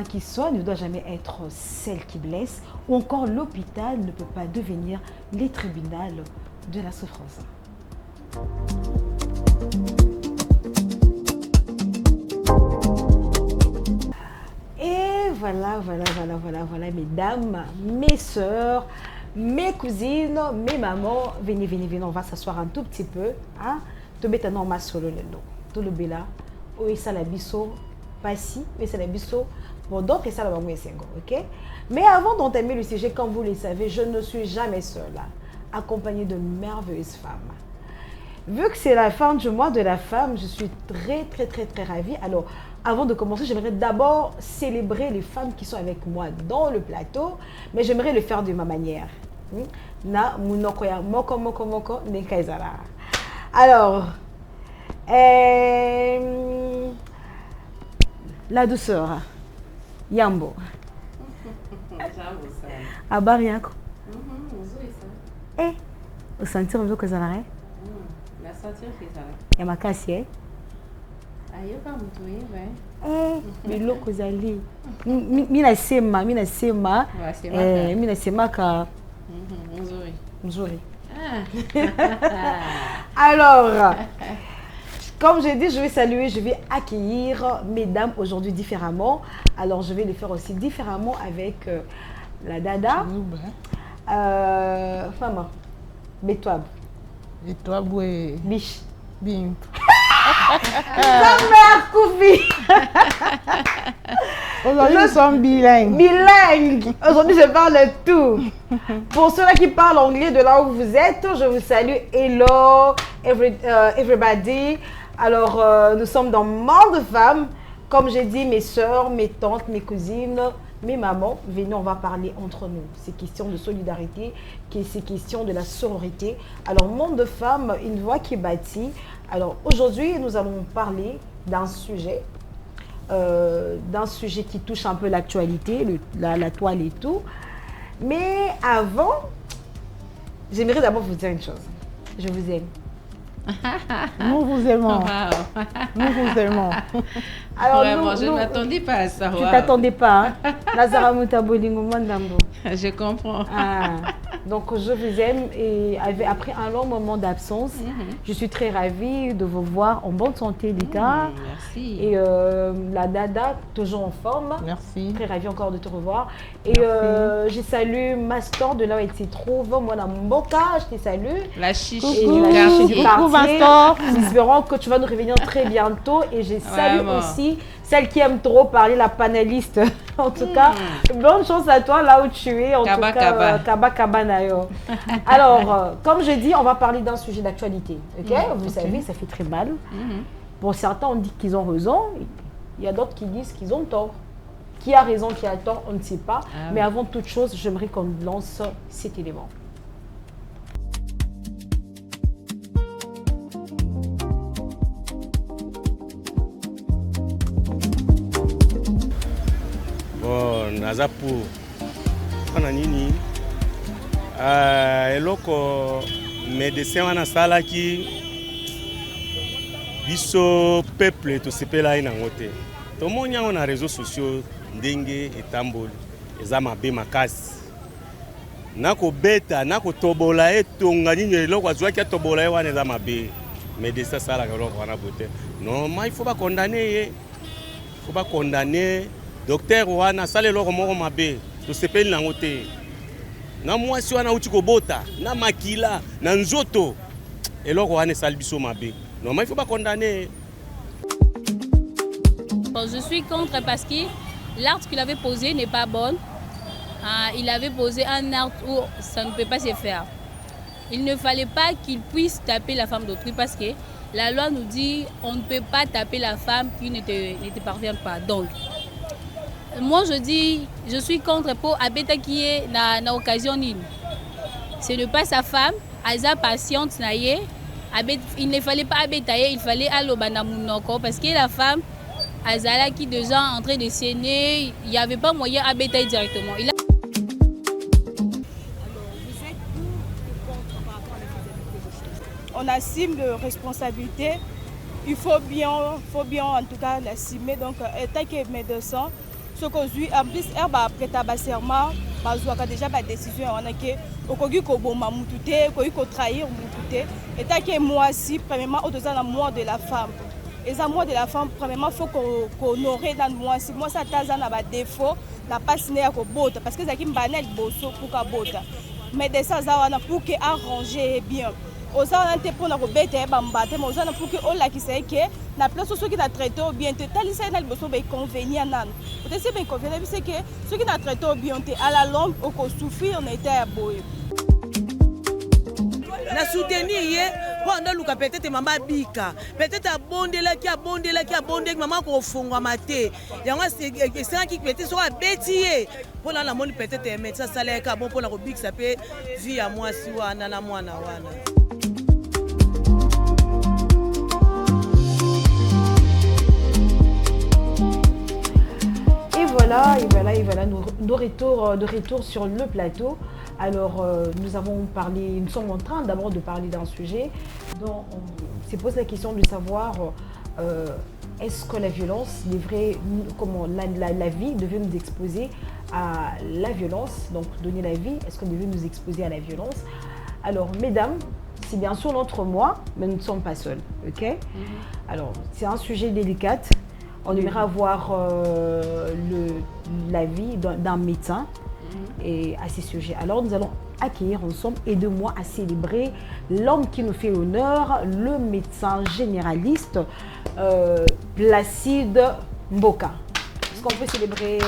médecin qui soigne ne doit jamais être celle qui blesse, ou encore l'hôpital ne peut pas devenir les tribunaux de la souffrance. Et voilà, mesdames, mes soeurs, mes cousines, mes mamans, venez, on va s'asseoir un tout petit peu. Hein? Tout bêtement, ma solo lelo, tout le bela, oui, ça la biso, pas si, mais ça la biso, bon, donc, ça la va mouiller, ok? Mais avant d'entamer le sujet, comme vous le savez, je ne suis jamais seule, accompagnée de merveilleuses femmes. Vu que c'est la fin du mois de la femme, je suis très ravie. Alors, avant de commencer, j'aimerais d'abord célébrer les femmes qui sont avec moi dans le plateau, mais j'aimerais le faire de ma manière. Na munokoya moko ne kaizara. Alors, la douceur, Yambo. Habari yako? Eh, usantir mzo kozala eh? La sentir kozala. Ya makasi eh? Ayoka mutuye ba. Eh, biloko zali. Mina sema. Mina sema ka Mzuri. Alors, comme j'ai dit, je vais saluer, je vais accueillir mesdames aujourd'hui différemment. Alors, je vais les faire aussi différemment avec la dada. Femme, Betouab. Betouab, oui. Biche. Bim. Sa mère, Koufi. Aujourd'hui, nous sommes bilingues. Bilingues. Aujourd'hui, je parle de tout. Pour ceux-là qui parlent anglais de là où vous êtes, je vous salue. Hello, everybody. Alors, nous sommes dans Monde de Femmes. Comme j'ai dit, mes soeurs, mes tantes, mes cousines, mes mamans, venez, on va parler entre nous. C'est question de solidarité, c'est question de la sororité. Alors, Monde de Femmes, une voix qui est bâtie. Alors, aujourd'hui, nous allons parler d'un sujet qui touche un peu l'actualité, la toile et tout. Mais avant, j'aimerais d'abord vous dire une chose. Je vous aime. Nous vous aimons. Wow. Nous vous aimons. Alors, vraiment, je ne m'attendais pas à ça. Tu ne t'attendais pas, hein? Lazara Mutabolingo Mandambo. Je comprends. Ah, donc, je vous aime et après un long moment d'absence, je suis très ravie de vous voir en bonne santé, Lita. Merci. Et la dada, toujours en forme. Merci. Très ravie encore de te revoir. Et je salue Mastor de là où elle se trouve. Moi, dans Mboka, je te salue. La chiche Coucou, du quartier. coucou Mastor. Espérons que tu vas nous revenir très bientôt. Et je salue aussi celle qui aime trop parler, la panéliste. En tout cas, bonne chance à toi là où tu es. En Kaba, tout cas, Kaba Nayo. Alors, comme je dis, on va parler d'un sujet d'actualité. Ok? Vous savez, ça fait très mal. Pour certains, on dit qu'ils ont raison. Il y a d'autres qui disent qu'ils ont tort. Qui a raison, qui a tort, on ne sait pas. Mais avant toute chose, j'aimerais qu'on lance cet élément. Bon, naza pour ana nini eloko médecin wana salaki biso peuple tosepela nango te tomoni yango na réseaux sociaux ndenge etamboli eza mabe makasi nakobeta nakotobola etonga nini eloko azwaki atobola ye wana eza mabe médecin asalaka eloko wana bote non ma il faut pas condamner docteur wana sala eloko moko mabe tosepeli nango te na mwasi wana uti kobota na makila na nzoto eloko wana esali biso mabe non mais il faut pas condamner. Bon, je suis contre parce que l'acte qu'il avait posé n'est pas bon. Il avait posé un acte où ça ne peut pas se faire. Il ne fallait pas qu'il puisse taper la femme d'autrui parce que la loi nous dit on ne peut pas taper la femme qui ne te parvient pas. Donc, moi je dis, je suis contre pour Abeta qui est na occasion nini. Ce n'est pas sa femme, Aza patiente naye. Il ne fallait pas Abeta, il fallait Alobana Mounoko parce que la femme Azala qui déjà en train de saigner, il n'y avait pas moyen Abeta directement. On assume de responsabilité. Il faut bien en tout cas l'assumer. Donc, tant que médecin, ce qu'on dit en plus herba après ta serment bazwaka déjà ba décision on a que okogi ko boma mutute ko ko trahir mutute et tant que moi si premièrement au dedans la mort de la femme et ça mort de la femme premièrement faut qu'on honorer dans moi si moi ça taza na ba défaut la passe ne ko bota parce que zaki mbanel boso pour ka bota mais de ça za wana pour que arranger bien osana te pour na ko beta ba mbate mais osana pour que on la qui sait que la place ceux qui t'a traité bien te talisa na boso ba inconvénient nan peut-être c'est inconvénient c'est que ceux qui t'a traité bien te à la longue au ko souffrir on était à boy na soutenir ye pendant luka peut-être maman bika peut-être abondelaki maman ko fongwa mate yango c'est qui peut-être soit bêtier pour la moni peut-être médecin salaire ka bon pour la bik ça peut vie à moi si wana na mwana wana. Et voilà, de retour sur le plateau. Alors, nous sommes en train d'abord de parler d'un sujet dont on se pose la question de savoir est-ce que la violence devrait, comment la vie devait nous exposer à la violence, donc donner la vie, est-ce qu'on devait nous exposer à la violence? Alors, mesdames, c'est bien sûr notre moi, mais nous ne sommes pas seuls, ok? Alors, c'est un sujet délicat. On devrait avoir l'avis d'un médecin et à ces sujets. Alors nous allons accueillir ensemble et de moi à célébrer l'homme qui nous fait honneur, le médecin généraliste Placide Mboka. Est-ce qu'on peut célébrer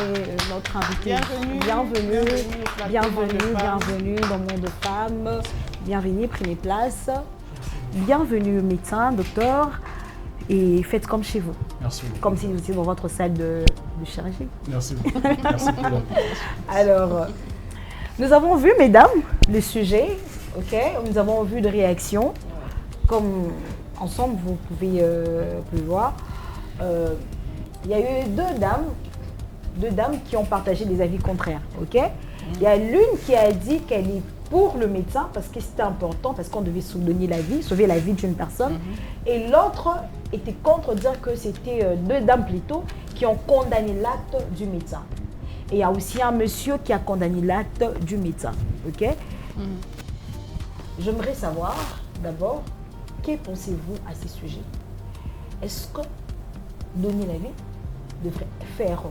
notre invité? Bienvenue dans Monde de Femmes. Bienvenue, prenez place. Bienvenue médecin, docteur. Et faites comme chez vous. Merci beaucoup. Comme si vous étiez dans votre salle de chirurgie. Merci beaucoup. Merci pour l'invitation. Alors, nous avons vu, mesdames, le sujet, ok? Nous avons vu de réactions. Comme ensemble, vous pouvez voir. Il y a eu deux dames qui ont partagé des avis contraires, ok? Il y a l'une qui a dit qu'elle est pour le médecin parce que c'était important, parce qu'on devait sauver la vie d'une personne. Et l'autre était contre, dire que c'était deux dames plutôt qui ont condamné l'acte du médecin. Et il y a aussi un monsieur qui a condamné l'acte du médecin. Ok? J'aimerais savoir d'abord, que pensez-vous à ces sujets? Est-ce que donner la vie devrait faire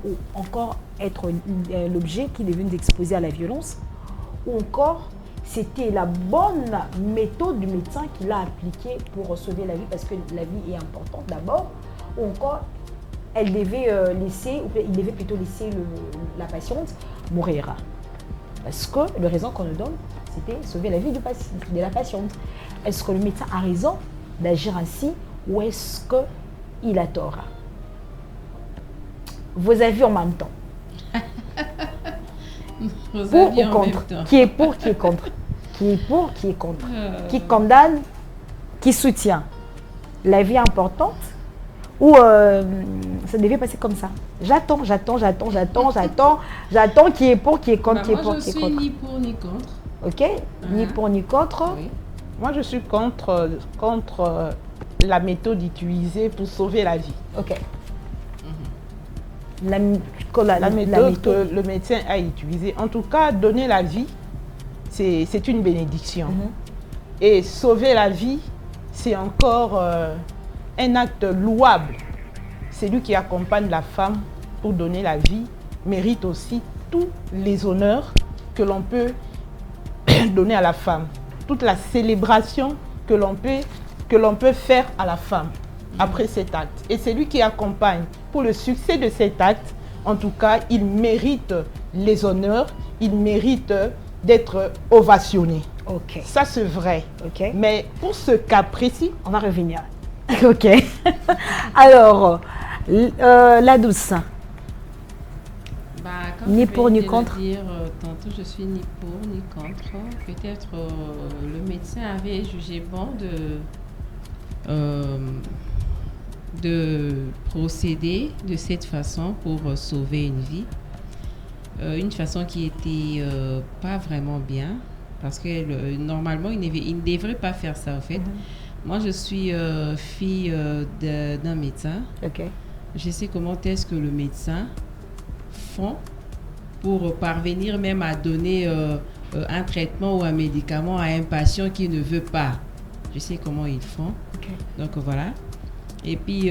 ou encore être l'objet qui devait nous exposer à la violence? Ou encore, c'était la bonne méthode du médecin qu'il a appliquée pour sauver la vie, parce que la vie est importante d'abord. Ou encore, il devait plutôt laisser la patiente mourir. Parce que la raison qu'on nous donne, c'était sauver la vie de la patiente. Est-ce que le médecin a raison d'agir ainsi ou est-ce qu'il a tort? Vos avis en même temps. Pour ou contre? Qui est pour, qui est contre? Qui est pour, qui est contre? Qui condamne, qui soutient? La vie est importante ou ça devait passer comme ça? J'attends qui est pour, qui est contre, qui est pour, qui est contre. Moi, je suis ni pour ni contre. Ok? Ni pour ni contre. Oui. Moi, je suis contre la méthode utilisée pour sauver la vie. Ok. La méthode que le médecin a utilisée. En tout cas, donner la vie, c'est une bénédiction. Et sauver la vie, c'est encore un acte louable. Celui qui accompagne la femme pour donner la vie mérite aussi tous les honneurs que l'on peut donner à la femme. Toute la célébration que l'on peut faire à la femme après cet acte. Et celui qui accompagne pour le succès de cet acte, en tout cas, il mérite les honneurs, il mérite d'être ovationné. Ok. Ça, c'est vrai. Ok. Mais pour ce cas précis, on va revenir. Ok. Alors, la douce. Ni pour ni contre. Tantôt, je suis ni pour ni contre. Peut-être le médecin avait jugé bon de procéder de cette façon pour sauver une vie. Une façon qui était pas vraiment bien, parce que normalement, il ne devrait pas faire ça, en fait. Moi, je suis fille d'un médecin. Ok. Je sais comment est-ce que le médecin font pour parvenir même à donner un traitement ou un médicament à un patient qui ne veut pas. Je sais comment ils font. Okay. Donc voilà. Et puis,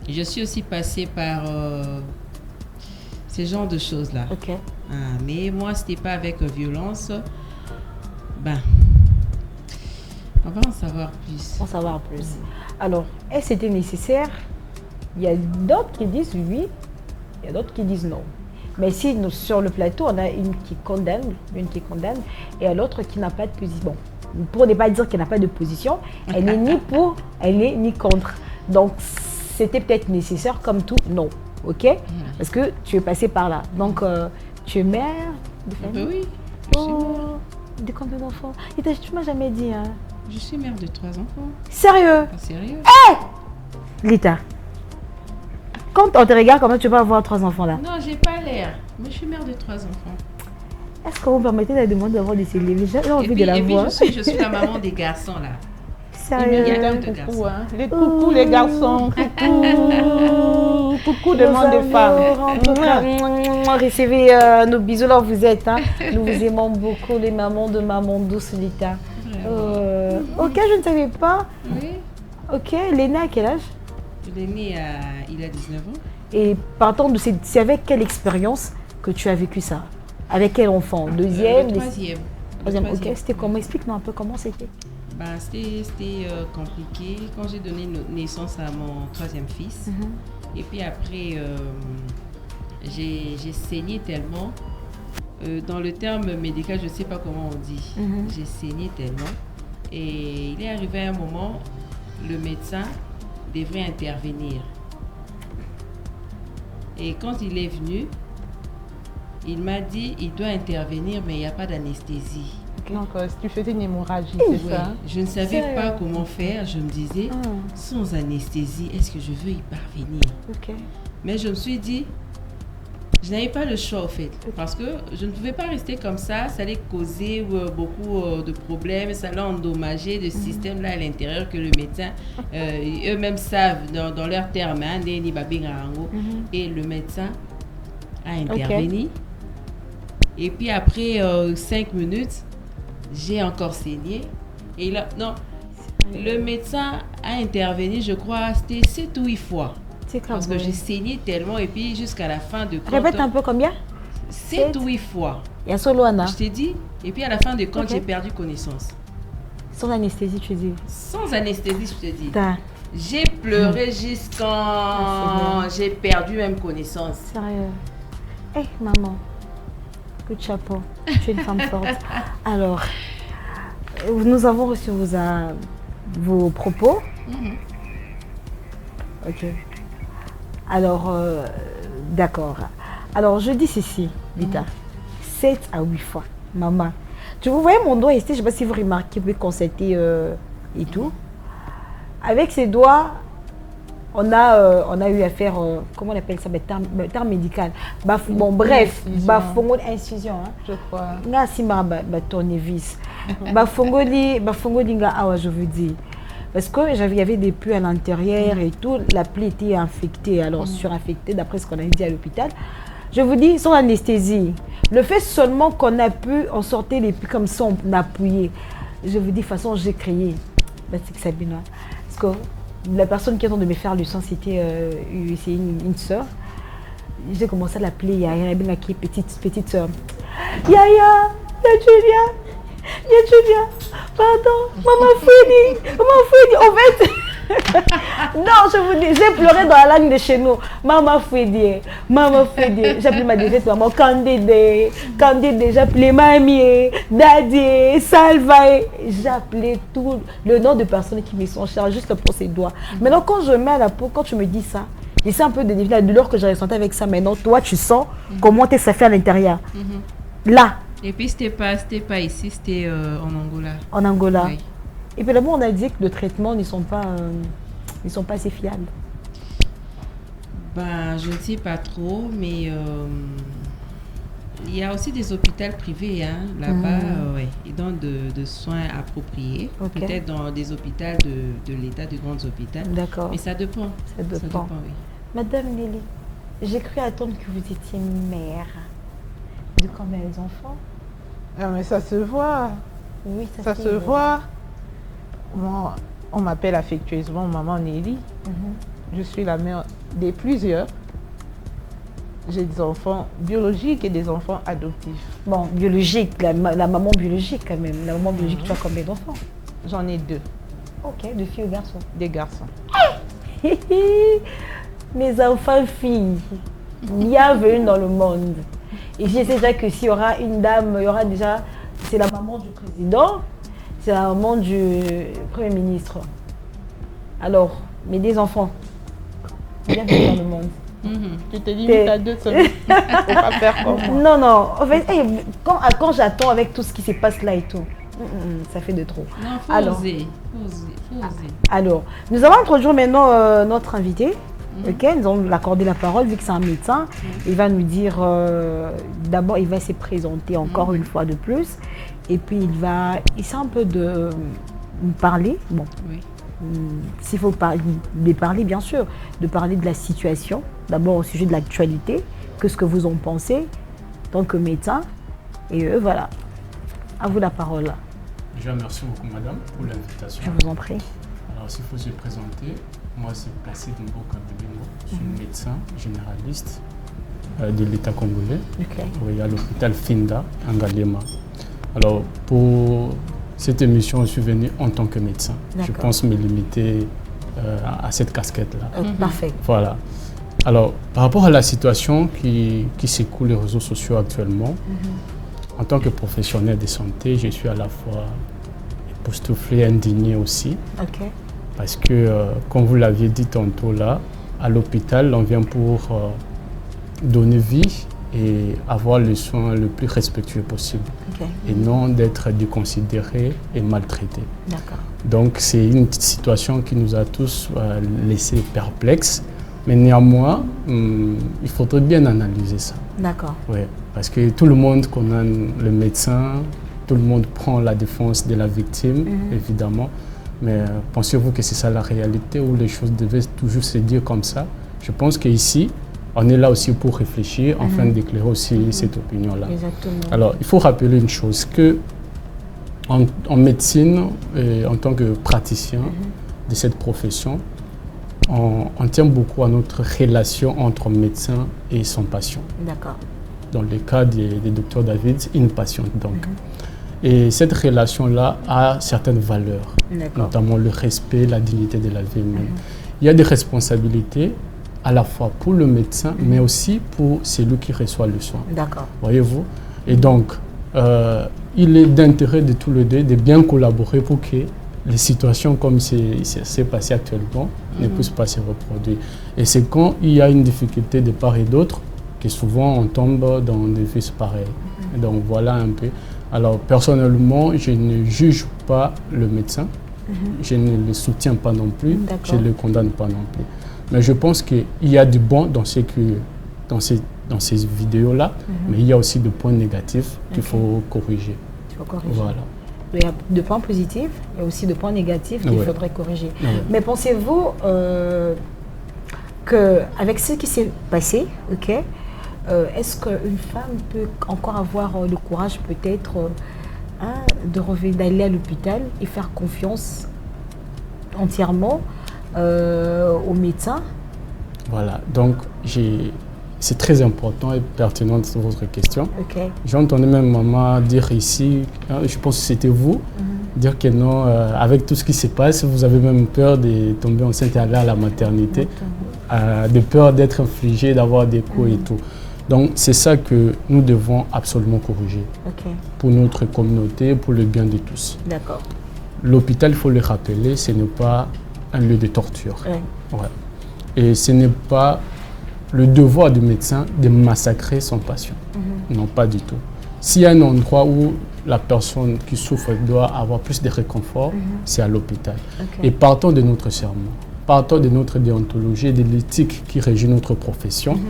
je suis aussi passée par ce genre de choses-là. Okay. Mais moi, c'était pas avec violence. Ben, on va en savoir plus. En savoir plus. Alors, est-ce que c'était nécessaire? Il y a d'autres qui disent oui, il y a d'autres qui disent non. Mais si nous, sur le plateau, on a une qui condamne et l'autre qui n'a pas de position. Bon, pour ne pas dire qu'elle n'a pas de position, elle n'est ni pour, elle n'est ni contre. Donc, c'était peut-être nécessaire comme tout, non. Ok? Parce que tu es passé par là. Donc, tu es mère de famille? Oui. Oh, de combien d'enfants? Tu m'as jamais dit, hein? Je suis mère de 3 enfants. Sérieux? Pas sérieux? Lita, quand on te regarde, comment tu vas avoir 3 enfants là? Non, j'ai pas l'air. Mais je suis mère de 3 enfants. Est-ce que vous permettez la demande d'avoir des célébrités? J'ai envie de la voir. Je suis la maman des garçons là. Sérieux? Il y a un deux coucou, garçons. hein. Les coucous, les garçons, coucou. Coucou de monde de femmes. En tout cas, recevez nos bisous là où vous êtes. Hein. Nous vous aimons beaucoup, les mamans de Maman Douce Lita. Ok, je ne savais pas. Oui. Ok, Léna à quel âge? L'aîné, il a 19 ans. Et partant de c'est avec quelle expérience que tu as vécu ça? Avec quel enfant? Deuxième? Le troisième. Troisième, ok. C'était comment? Explique-nous un peu comment c'était. Ben, c'était compliqué quand j'ai donné naissance à mon 3e fils. Et puis après, j'ai saigné tellement. Dans le terme médical, je ne sais pas comment on dit. J'ai saigné tellement. Et il est arrivé un moment, le médecin devrait intervenir. Et quand il est venu, il m'a dit il doit intervenir, mais il n'y a pas d'anesthésie. Donc, si tu faisais une hémorragie, Oui, c'est ça? je ne savais pas comment faire. Je me disais, sans anesthésie, est-ce que je veux y parvenir? Mais je me suis dit, je n'avais pas le choix, au fait. Parce que je ne pouvais pas rester comme ça. Ça allait causer beaucoup de problèmes. Ça allait endommager le système là à l'intérieur que le médecin, eux-mêmes savent dans leurs termes. Hein, et le médecin a intervenu. Et puis après 5 minutes, j'ai encore saigné. Et là, non, le médecin a intervenu, je crois, c'était 7 ou 8 fois. Parce que j'ai saigné tellement. Et puis jusqu'à la fin de compte... Répète un peu combien? 7 ou 8 fois. Il y a solo Anna. Je t'ai dit. Et puis à la fin de compte, j'ai perdu connaissance. Sans anesthésie, tu dis? Sans anesthésie, je te dis. J'ai pleuré jusqu'à... j'ai perdu même connaissance. Sérieux? Eh, maman. Coup de chapeau. Tu es une femme forte. Alors, nous avons reçu vos propos. Ok. Alors, d'accord. Alors, je dis ceci, Lita. 7 à 8 fois. Maman. Vous voyez mon doigt ici, je ne sais pas si vous remarquez, vous pouvez constater et tout. Avec ses doigts, on a eu à faire, comment on appelle ça, terme médical. Bon, bref, bafongo incision. Je crois. Nga simba tournevis. Bafongoli nga awa, je vous dis. Parce qu'il y avait des pus à l'intérieur et tout, la plaie était infectée, alors surinfectée, d'après ce qu'on a dit à l'hôpital. Je vous dis, sans anesthésie, le fait seulement qu'on a pu en sortir les pus comme ça, on a appuyé. Je vous dis, de toute façon, j'ai crié. C'est que Sabina. Parce que la personne qui est en train de me faire le sang, c'était une soeur. J'ai commencé à l'appeler Yaya, qui est petite soeur. Yaya, Julia. Pardon, maman Freddy. En fait, non, je vous dis, j'ai pleuré dans la langue de chez nous. Maman Freddy. J'ai appelé ma défaite maman Candide, j'ai appelé Mamie, Daddy, Salva. J'ai appelé tout le nom de personnes qui me sont chères juste pour ces doigts. Maintenant, quand je mets à la peau, quand tu me dis ça, et c'est un peu de la douleur que j'ai ressentie avec ça. Maintenant, toi, tu sens comment ça fait à l'intérieur. Là. Et puis, c'était pas ici, c'était en Angola. En Angola. Oui. Et puis là-bas, on a dit que le traitement ne sont pas assez fiables. Ben, je ne sais pas trop, mais il y a aussi des hôpitaux privés là-bas. Ils donnent de soins appropriés. Peut-être dans des hôpitaux de l'État, de grands hôpitaux. D'accord. Mais ça dépend. Ça dépend, oui. Madame Nelly, J'ai cru attendre que vous étiez mère. De combien d'enfants? Ah, mais ça se voit. Oui, Ça se voit. Moi, on m'appelle affectueusement maman Nelly. Je suis la mère des plusieurs. J'ai des enfants biologiques et des enfants adoptifs. Bon, biologique, la maman biologique quand même. La maman biologique, tu as combien d'enfants? J'en ai 2. Ok, de filles ou garçons? Des garçons. Mes enfants filles, bienvenue dans le monde. Et je sais déjà que s'il y aura une dame, il y aura déjà, c'est la maman du président, c'est la maman du Premier ministre. Alors, mes 2 enfants, bienvenue dans le monde. Tu te dis, tu as 2 semaines. Faut pas faire comme moi. Non, non, en fait, quand j'attends avec tout ce qui se passe là et tout, ça fait de trop. Non, faut Alors, oser. Faut oser. Alors, nous allons introduire maintenant notre invité. Ok, nous allons lui accorder la parole vu que c'est un médecin. Il va nous dire, d'abord, il va se présenter encore une fois de plus. Et puis, il va essayer un peu de nous parler. Bon, Oui. s'il faut parler, bien sûr, de parler de la situation. D'abord au sujet de l'actualité. Qu'est-ce que vous en pensez en tant que médecin? Et voilà, à vous la parole. Déjà, merci beaucoup, madame, pour l'invitation. Je vous en prie. Alors, s'il faut se présenter, moi, c'est Placide Mboka Bibengo. Je suis médecin généraliste de l'État congolais. Ok. Oui, à l'hôpital Finda, en Galema. Alors, pour cette émission, je suis venu en tant que médecin. Je D'accord. pense me limiter à cette casquette-là. Parfait. Voilà. Alors, par rapport à la situation qui s'écoule les réseaux sociaux actuellement, en tant que professionnel de santé, je suis à la fois époustouflé, indigné aussi. Ok. Parce que, comme vous l'aviez dit tantôt là, à l'hôpital, on vient pour donner vie et avoir le soin le plus respectueux possible. Ok. Et non d'être déconsidéré et maltraité. D'accord. Donc c'est une situation qui nous a tous laissés perplexes. Mais néanmoins, il faudrait bien analyser ça. D'accord. Ouais, parce que tout le monde condamne le médecin, tout le monde prend la défense de la victime, évidemment. Mais pensez-vous que c'est ça la réalité ou les choses devaient toujours se dire comme ça? Je pense qu'ici, on est là aussi pour réfléchir, afin d'éclairer aussi cette opinion-là. Exactement. Alors, il faut rappeler une chose, que en médecine, et en tant que praticien de cette profession, on tient beaucoup à notre relation entre médecin et son patient. D'accord. Dans le cas du docteur David, une patiente donc. Et cette relation-là a certaines valeurs, notamment le respect, la dignité de la vie humaine. Il y a des responsabilités à la fois pour le médecin, mais aussi pour celui qui reçoit le soin. D'accord. Voyez-vous? Et donc, il est d'intérêt de tous les deux de bien collaborer pour que les situations comme c'est passé actuellement ne puissent pas se reproduire. Et c'est quand il y a une difficulté de part et d'autre que souvent on tombe dans des vices pareils. Donc voilà un peu. Alors personnellement, je ne juge pas le médecin, je ne le soutiens pas non plus, je ne le condamne pas non plus. Mais je pense qu'il y a du bon dans ces vidéos-là, mais il y a aussi des points négatifs qu'il faut corriger. Il faut corriger. Voilà. Il y a des points positifs, il y a aussi des points négatifs qu'il faudrait corriger. Mais pensez-vous qu'avec ce qui s'est passé, est-ce qu'une femme peut encore avoir le courage peut-être d'aller à l'hôpital et faire confiance entièrement au médecin? Voilà, donc c'est très important et pertinent votre question. J'ai entendu même maman dire ici, je pense que c'était vous, dire que non, avec tout ce qui se passe, vous avez même peur de tomber enceinte et aller à la maternité, de peur d'être infligé, d'avoir des coups et tout. Donc c'est ça que nous devons absolument corriger pour notre communauté, pour le bien de tous. D'accord. L'hôpital, il faut le rappeler, ce n'est pas un lieu de torture. Et ce n'est pas le devoir du médecin de massacrer son patient. Non, pas du tout. S'il y a un endroit où la personne qui souffre doit avoir plus de réconfort, c'est à l'hôpital. Et partant de notre serment, partant de notre déontologie et de l'éthique qui régit notre profession,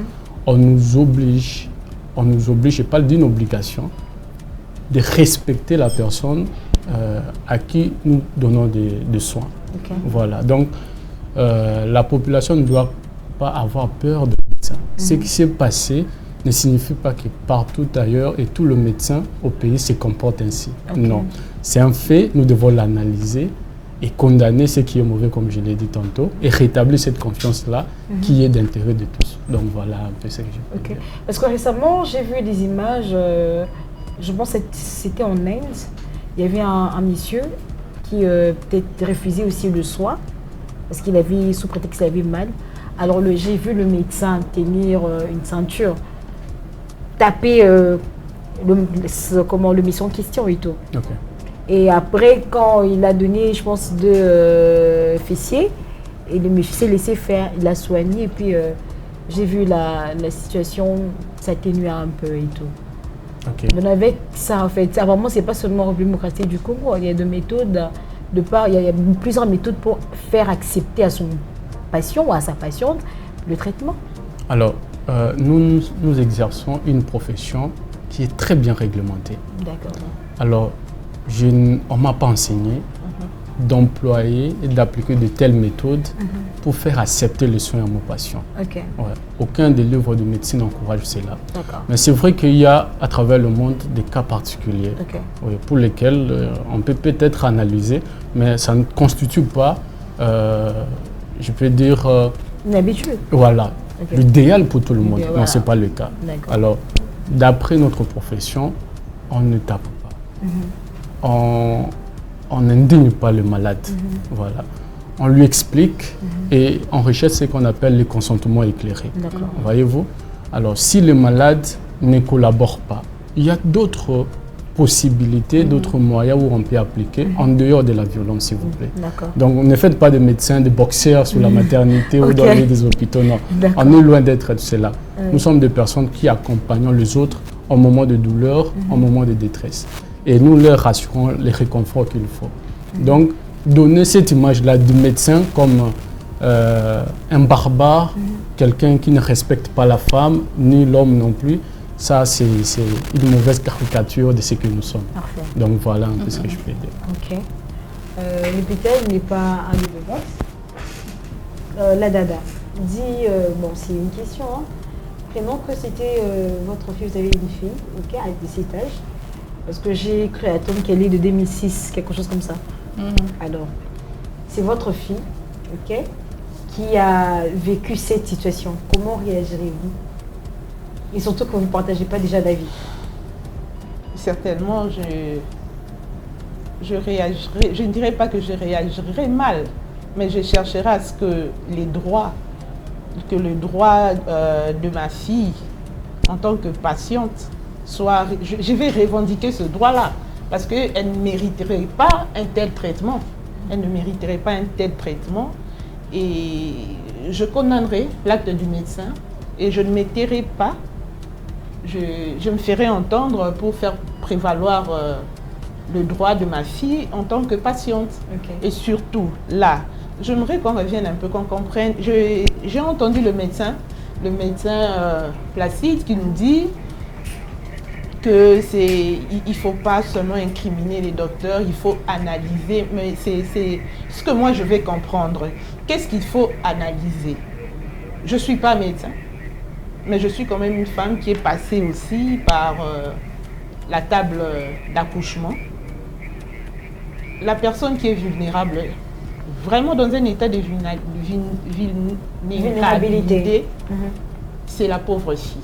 on nous oblige, je parle d'une obligation, de respecter la personne à qui nous donnons des soins. Voilà, donc la population ne doit pas avoir peur de médecin. médecins. Ce qui s'est passé ne signifie pas que partout ailleurs et tout le médecin au pays se comporte ainsi. Non, c'est un fait, nous devons l'analyser et condamner ce qui est mauvais, comme je l'ai dit tantôt, et rétablir cette confiance-là qui est d'intérêt de tous. Donc voilà un peu ce que je peux dire. Parce que récemment, j'ai vu des images, je pense que c'était en Inde, il y avait un monsieur qui peut-être refusait aussi le soin, parce qu'il avait, sous prétexte qu'il avait mal. Alors j'ai vu le médecin tenir une ceinture, taper le médecin en question et tout. Et après, quand il a donné, je pense, 2 fessiers, et le monsieur s'est laissé faire, il a soigné, et puis j'ai vu la situation s'atténuer un peu et tout. Donc avec ça, en fait, vraiment, c'est pas seulement République démocratique du Congo, il y a des méthodes, il y a plusieurs méthodes pour faire accepter à son patient ou à sa patiente le traitement. Alors, nous exerçons une profession qui est très bien réglementée. D'accord. Alors, on ne m'a pas enseigné d'employer et d'appliquer de telles méthodes pour faire accepter les soins à mon patient. Aucun des livres de médecine n'encourage cela. Mais c'est vrai qu'il y a à travers le monde des cas particuliers pour lesquels on peut peut-être analyser, mais ça ne constitue pas, je peux dire, une habitude. Voilà, l'idéal pour tout le monde. Non, ce n'est pas le cas. Alors, d'après notre profession, on ne tape pas. On n'indigne pas le malade. Voilà. On lui explique et on recherche ce qu'on appelle le consentement éclairé. Voyez-vous? Alors, si le malade ne collabore pas, il y a d'autres possibilités, d'autres moyens où on peut appliquer en dehors de la violence, s'il vous plaît. Donc, ne faites pas de médecins, de boxeurs sur la maternité ou dans les hôpitaux. Non, on est loin d'être cela. Nous sommes des personnes qui accompagnent les autres au moment de douleur, au moment de détresse. Et nous leur rassurons les réconforts qu'il faut. Donc, donner cette image-là du médecin comme un barbare, quelqu'un qui ne respecte pas la femme, ni l'homme non plus, ça c'est une mauvaise caricature de ce que nous sommes. Donc voilà un peu ce que je peux dire. L'hôpital n'est pas un lieu de boxe. La dada dit, bon c'est une question, prénom que c'était votre fille, vous avez une fille, à 17 âges. Parce que j'ai cru à Tom qu'elle est de 2006, quelque chose comme ça. Alors, c'est votre fille, qui a vécu cette situation. Comment réagirez-vous? Et surtout que vous ne partagez pas déjà d'avis. Certainement, je réagirai, je ne dirais pas que je réagirai mal, mais je chercherai à ce que le droit de ma fille, en tant que patiente, je vais revendiquer ce droit-là, parce qu'elle ne mériterait pas un tel traitement. Elle ne mériterait pas un tel traitement. Et je condamnerai l'acte du médecin et je ne m'étairai pas. Je me ferai entendre pour faire prévaloir le droit de ma fille en tant que patiente. Et surtout, là, j'aimerais qu'on revienne un peu, qu'on comprenne. J'ai entendu le médecin Placide, qui nous dit que il ne faut pas seulement incriminer les docteurs, il faut analyser. Mais c'est ce que moi je vais comprendre. Qu'est-ce qu'il faut analyser? Je ne suis pas médecin, mais je suis quand même une femme qui est passée aussi par la table d'accouchement. La personne qui est vulnérable, vraiment dans un état de vulnérabilité, c'est la pauvre fille.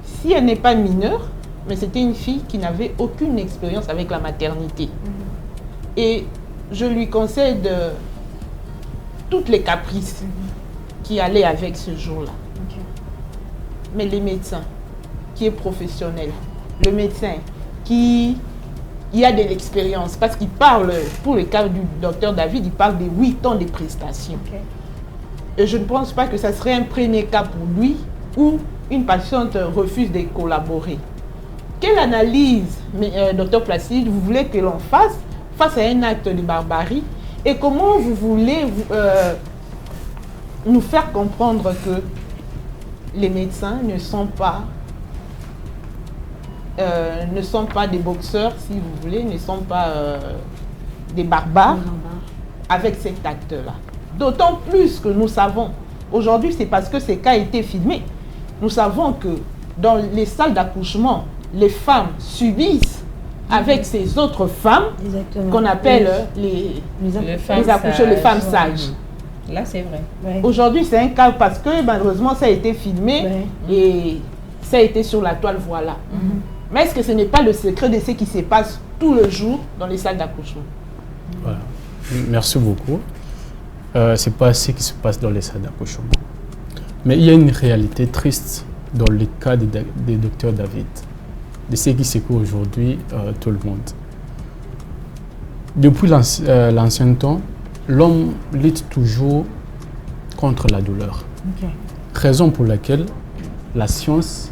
Si elle n'est pas mineure, mais c'était une fille qui n'avait aucune expérience avec la maternité. Et je lui concède toutes les caprices qui allaient avec ce jour-là. Mais les médecins, qui est professionnel, le médecin qui a de l'expérience, parce qu'il parle, pour le cas du docteur David, il parle de 8 ans de prestations. Et je ne pense pas que ça serait un premier cas pour lui où une patiente refuse de collaborer. Quelle analyse, docteur Placide, vous voulez que l'on fasse face à un acte de barbarie? Et comment vous voulez nous faire comprendre que les médecins ne sont pas des boxeurs, si vous voulez, ne sont pas des barbares avec cet acte-là? D'autant plus que nous savons Aujourd'hui, c'est parce que ces cas ont été filmés. Nous savons que dans les salles d'accouchement, les femmes subissent avec ces autres femmes qu'on appelle les accoucheurs, les femmes sages. Là, c'est vrai. Ouais. Aujourd'hui, c'est un cas parce que malheureusement, ça a été filmé et ça a été sur la toile, voilà. Mais est-ce que ce n'est pas le secret de ce qui se passe tout le jour dans les salles d'accouchement? Voilà. Merci beaucoup. Ce n'est pas ce qui se passe dans les salles d'accouchement. Mais il y a une réalité triste dans le cas des docteurs David, de ce qui secoue aujourd'hui tout le monde. Depuis l'ancien temps, l'homme lutte toujours contre la douleur. Raison pour laquelle la science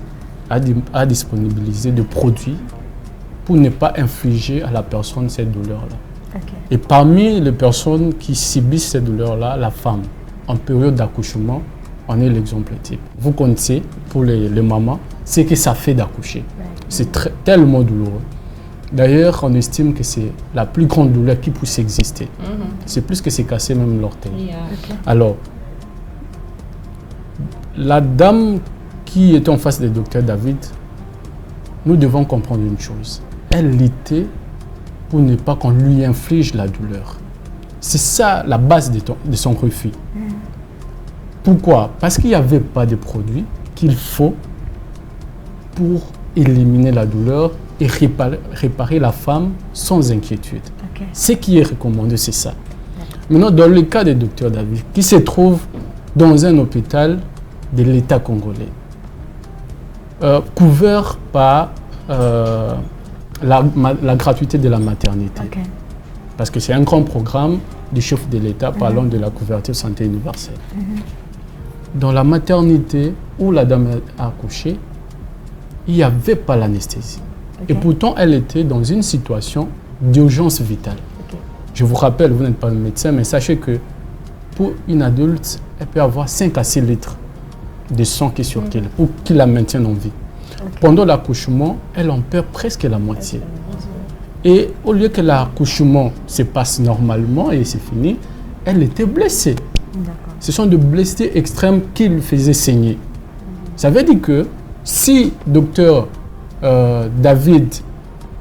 a disponibilisé des produits pour ne pas infliger à la personne cette douleur-là. Et parmi les personnes qui subissent cette douleur-là, la femme, en période d'accouchement, on est l'exemple type. Vous connaissez, pour les mamans, ce que ça fait d'accoucher. C'est tellement douloureux. D'ailleurs, on estime que c'est la plus grande douleur qui puisse exister. C'est plus que c'est casser même l'orteil. Alors, la dame qui était en face du docteur David, nous devons comprendre une chose. Elle luttait pour ne pas qu'on lui inflige la douleur. C'est ça la base de son refus. Pourquoi? Parce qu'il n'y avait pas de produit qu'il faut pour éliminer la douleur et réparer la femme sans inquiétude. Ce qui est recommandé, c'est ça. Maintenant, dans le cas du docteur David, qui se trouve dans un hôpital de l'État congolais, couvert par la gratuité de la maternité. Parce que c'est un grand programme du chef de l'État parlant de la couverture santé universelle. Dans la maternité où la dame a accouché, il n'y avait pas l'anesthésie. Et pourtant, elle était dans une situation d'urgence vitale. Je vous rappelle, vous n'êtes pas un médecin, mais sachez que pour une adulte, elle peut avoir 5 à 6 litres de sang qui circule pour qu'il la maintienne en vie. Pendant l'accouchement, elle en perd presque la moitié. Et au lieu que l'accouchement se passe normalement et c'est fini, elle était blessée. Ce sont des blessés extrêmes qui lui faisaient saigner. Ça veut dire que si docteur David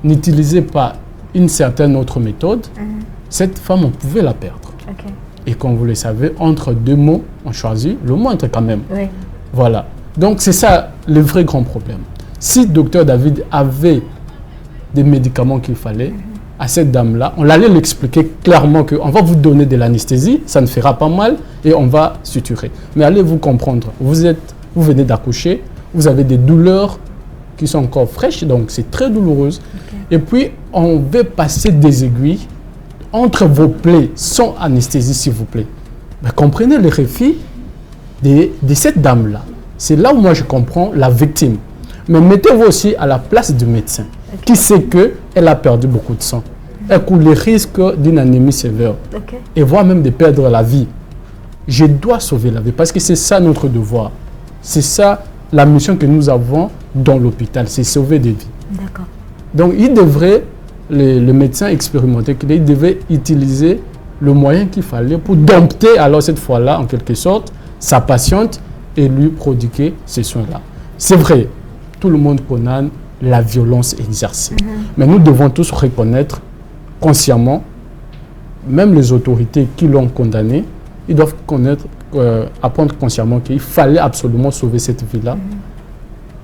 n'utilisait pas une certaine autre méthode, cette femme, on pouvait la perdre. Et comme vous le savez, entre deux mots, on choisit le moindre quand même. Voilà. Donc c'est ça le vrai grand problème. Si docteur David avait des médicaments qu'il fallait, à cette dame-là, on allait l'expliquer clairement qu'on va vous donner de l'anesthésie, ça ne fera pas mal et on va suturer. Mais allez vous comprendre, vous venez d'accoucher, vous avez des douleurs qui sont encore fraîches, donc c'est très douloureuse. Et puis, on veut passer des aiguilles entre vos plaies sans anesthésie, s'il vous plaît. Mais comprenez le refus de cette dame-là. C'est là où moi je comprends la victime. Mais mettez-vous aussi à la place du médecin qui sait qu'elle a perdu beaucoup de sang. Elle court le risque d'une anémie sévère et voire même de perdre la vie. Je dois sauver la vie parce que c'est ça notre devoir. C'est ça la mission que nous avons dans l'hôpital, c'est sauver des vies. Donc il devrait, le médecin expérimenté, il devait utiliser le moyen qu'il fallait pour dompter alors cette fois-là, en quelque sorte, sa patiente et lui prodiguer ces soins-là. C'est vrai, tout le monde condamne la violence exercée. Mais nous devons tous reconnaître consciemment, même les autorités qui l'ont condamné, ils doivent apprendre consciemment qu'il fallait absolument sauver cette vie-là.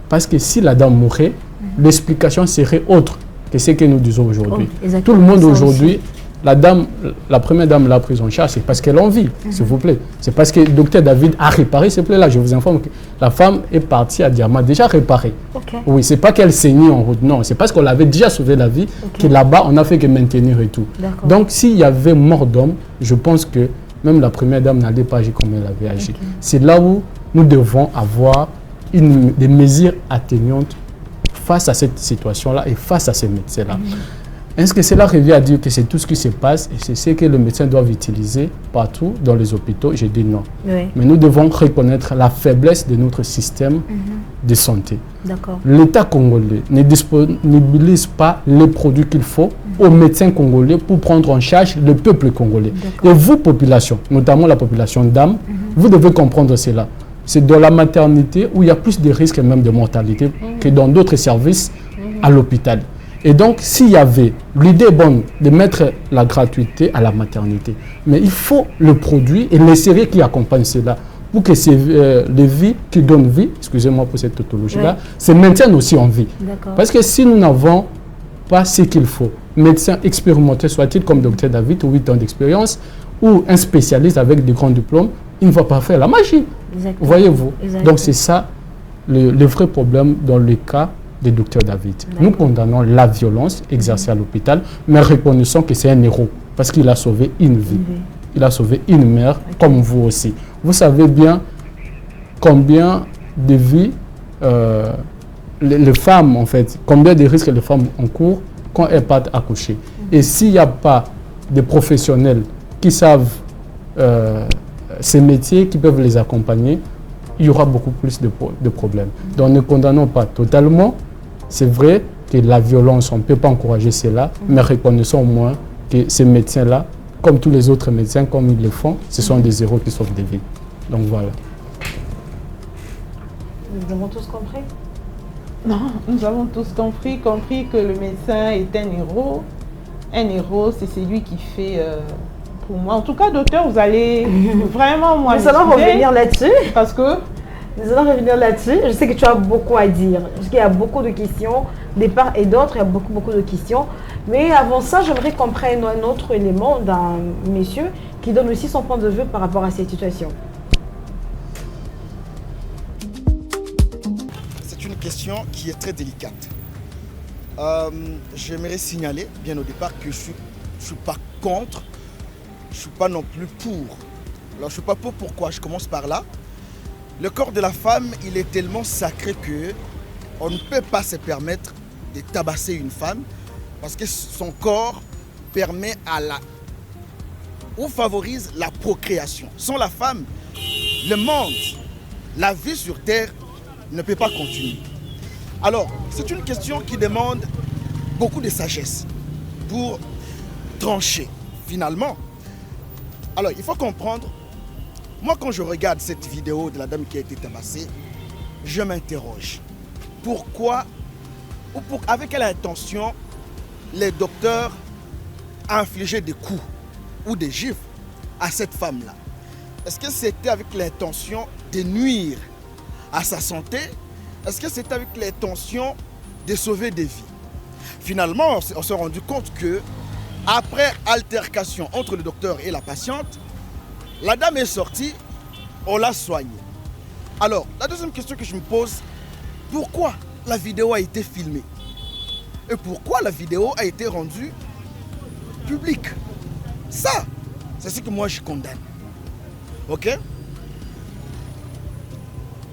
Parce que si la dame mourait, l'explication serait autre que ce que nous disons aujourd'hui. Tout le monde aujourd'hui, la première dame l'a prise en charge, c'est parce qu'elle en vit, s'il vous plaît. C'est parce que le docteur David a réparé ce plaie-là. Je vous informe que la femme est partie à Diama déjà réparée. Oui, c'est pas qu'elle saignait en route, non. C'est parce qu'on l'avait déjà sauvé la vie que là-bas, on n'a fait que maintenir et tout. Donc, s'il y avait mort d'homme, je pense que même la première dame n'allait pas agir comme elle avait agi. C'est là où nous devons avoir des mesures atténuantes face à cette situation-là et face à ces médecins-là. Est-ce que cela revient à dire que c'est tout ce qui se passe et c'est ce que le médecin doit utiliser partout dans les hôpitaux? Je dis non. Mais nous devons reconnaître la faiblesse de notre système de santé. L'État congolais ne disponibilise pas les produits qu'il faut aux médecins congolais pour prendre en charge le peuple congolais. Et vous, population, notamment la population d'âme, Vous devez comprendre cela. C'est dans la maternité où il y a plus de risques et même de mortalité que dans d'autres services à l'hôpital. Et donc, s'il y avait, l'idée est bonne de mettre la gratuité à la maternité. Mais il faut le produit et les séries qui accompagnent cela pour que les vies qui donnent vie, excusez-moi pour cette tautologie-là, se maintiennent aussi en vie. Parce que si nous n'avons pas ce qu'il faut, médecin expérimenté soit-il comme Dr David, 8 ans d'expérience, ou un spécialiste avec de grands diplômes, il ne va pas faire la magie. Voyez-vous. Donc c'est ça le vrai problème dans le cas de Dr David. Nous condamnons la violence exercée à l'hôpital, mais reconnaissons que c'est un héros parce qu'il a sauvé une vie. Il a sauvé une mère, comme vous aussi. Vous savez bien combien de vies les femmes, en fait, combien de risques les femmes encourent quand elles partent accoucher. Et s'il n'y a pas de professionnels qui savent ces métiers, qui peuvent les accompagner, il y aura beaucoup plus de problèmes. Donc ne condamnons pas totalement. C'est vrai que la violence, on ne peut pas encourager cela, mais reconnaissons au moins que ces médecins-là, comme tous les autres médecins, comme ils le font, ce sont des héros qui sauvent des vies. Donc voilà. Nous avons tous compris? Non, nous avons tous compris que le médecin est un héros. Un héros, c'est celui qui fait... pour moi, en tout cas, docteur, vous allez vraiment... Nous allons revenir là-dessus. Parce que... Nous allons revenir là-dessus. Je sais que tu as beaucoup à dire. Parce qu'il y a beaucoup de questions, des parts et d'autres, il y a beaucoup de questions. Mais avant ça, j'aimerais qu'on prenne un autre élément d'un monsieur qui donne aussi son point de vue par rapport à cette situation. C'est une question qui est très délicate. J'aimerais signaler, bien au départ, que je ne suis pas contre, je ne suis pas non plus pour. Alors, je ne suis pas pour pourquoi, je commence par là. Le corps de la femme, il est tellement sacré que on ne peut pas se permettre de tabasser une femme parce que son corps permet ou favorise la procréation. Sans la femme, le monde, la vie sur Terre ne peut pas continuer. Alors, c'est une question qui demande beaucoup de sagesse pour trancher, finalement. Alors, il faut comprendre, moi quand je regarde cette vidéo de la dame qui a été tabassée, je m'interroge. Pourquoi, avec quelle intention, les docteurs infligeaient des coups ou des gifles à cette femme-là? Est-ce que c'était avec l'intention de nuire à sa santé? Est-ce que c'était avec l'intention de sauver des vies? Finalement, on s'est rendu compte que après altercation entre le docteur et la patiente, la dame est sortie, on l'a soignée. Alors, la deuxième question que je me pose, pourquoi la vidéo a été filmée? Et pourquoi la vidéo a été rendue publique? Ça, c'est ce que moi je condamne. Ok?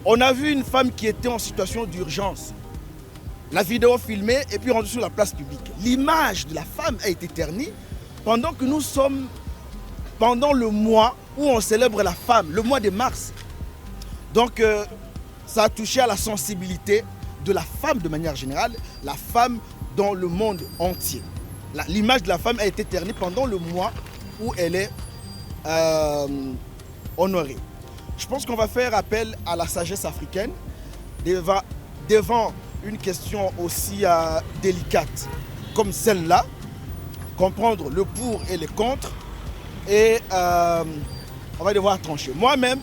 On a vu une femme qui était en situation d'urgence. La vidéo filmée et puis rendue sur la place publique. L'image de la femme a été ternie pendant que nous sommes pendant le mois où on célèbre la femme, le mois de mars. Donc, ça a touché à la sensibilité de la femme de manière générale, la femme dans le monde entier. L'image de la femme a été ternie pendant le mois où elle est honorée. Je pense qu'on va faire appel à la sagesse africaine devant une question aussi délicate comme celle-là, comprendre le pour et le contre, et on va devoir trancher. Moi-même,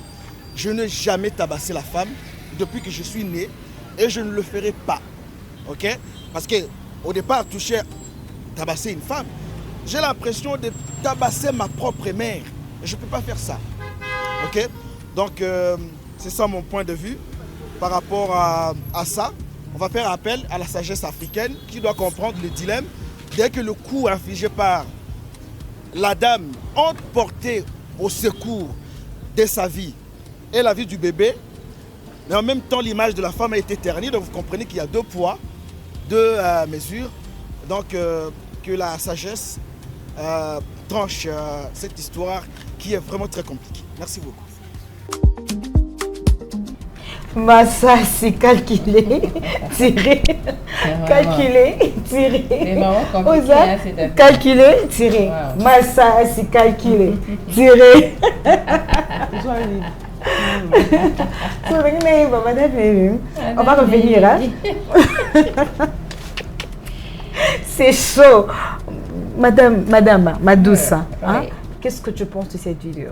je n'ai jamais tabassé la femme depuis que je suis né et je ne le ferai pas. Ok? Parce qu'au départ, tabasser une femme, j'ai l'impression de tabasser ma propre mère. Et je ne peux pas faire ça. Ok? Donc, c'est ça mon point de vue par rapport à ça. On va faire appel à la sagesse africaine qui doit comprendre le dilemme. Dès que le coup infligé par la dame emporté au secours de sa vie et la vie du bébé, mais en même temps l'image de la femme a été ternie, donc vous comprenez qu'il y a deux poids, deux mesures. Donc que la sagesse tranche cette histoire qui est vraiment très compliquée. Merci beaucoup. Ça, c'est calculé, tiré, calculé, tiré. Calculé, tiré. Ça, c'est calculé, tiré. On va revenir, hein? C'est chaud. Madame, ma douce, hein? Ouais. Qu'est-ce que tu penses de cette vidéo?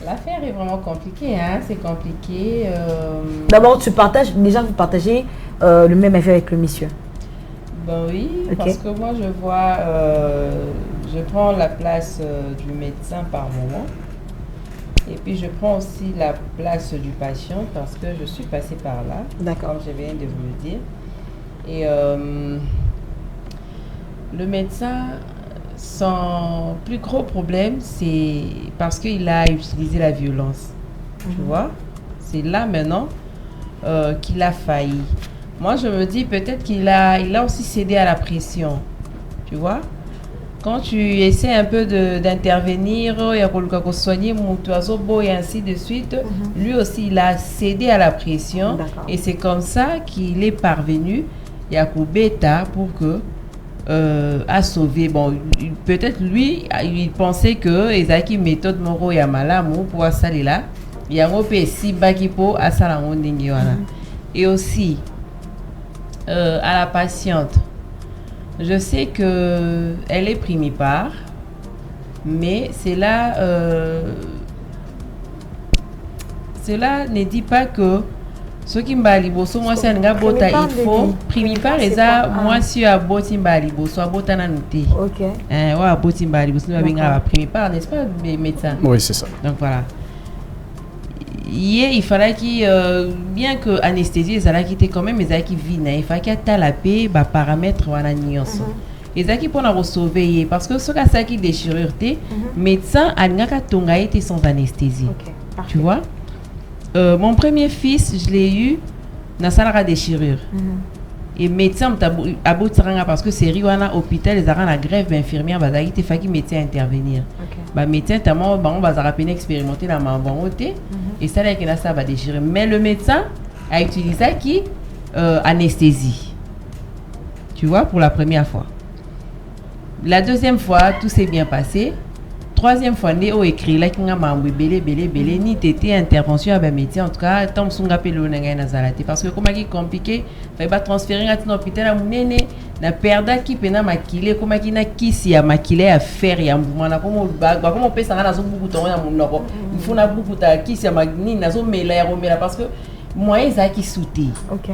L'affaire est vraiment compliquée, hein? C'est compliqué. D'abord, vous partagez le même affaire avec le monsieur. Ben oui, Ok. parce que moi je vois, je prends la place du médecin par moment. Et puis je prends aussi la place du patient parce que je suis passée par là, D'accord. comme je viens de vous le dire. Et le médecin, son plus gros problème, c'est parce qu'il a utilisé la violence. Tu vois? C'est là maintenant qu'il a failli. Moi, je me dis peut-être qu'il a aussi cédé à la pression. Tu vois? Quand tu essaies un peu d'intervenir, il y a quelqu'un soigner mon oiseau beau et ainsi de suite, lui aussi, il a cédé à la pression. Et c'est comme ça qu'il est parvenu, il y a Beta pour que à sauver. Bon, peut-être lui, il pensait que Ezaki méthode moro ya malamu pour saler là. Il y a un peu si bakipo à salango ndingiwana. Et aussi à la patiente. Je sais que elle est primipare, mais cela ne dit pas que ce qui m'a liboso moi c'est un bota il faut primipare et ça moi si à boti m'a liboso à bota na noté. OK. Ouais boti m'a liboso nous bien primipare n'est-ce pas médecin? Oui, c'est ça. Donc voilà. Il fallait qu'il bien que anesthésie ça qui était quand même mais qui vit il fallait qu'il y ait la paix bah paramètres wana nyonso et ça qui pour nous sauver parce que ce cas qui déchirure médecin a ngaka tonga été sans anesthésie. Tu vois mon premier fils je l'ai eu dans salle déchirure et médecin aboutira parce que c'est riwana hôpital les arrêts la grève infirmière bah il fallait qu'il médecin intervenir. Bah médecin tellement on va rappeler expérimenter la main et ça là que ça va déchirer mais le médecin a utilisé qui anesthésie. Tu vois pour la première fois. La deuxième fois tout s'est bien passé. Troisième fois né au écrit là qui nga mambo belé ni tété intervention avec médecin en tout cas tant sunga pelo nga na zalate parce que comme qui compliqué fallait pas transférer à l'hôpital à munene na perda qui pena makile comme qui na kisi ya makile à faire ya mouvement na comme on peut ça na zo beaucoup ton ya monoko il faut na beaucoup ta kisi ya magni na zo mela ya romela parce que moyen ça qui sauter. OK.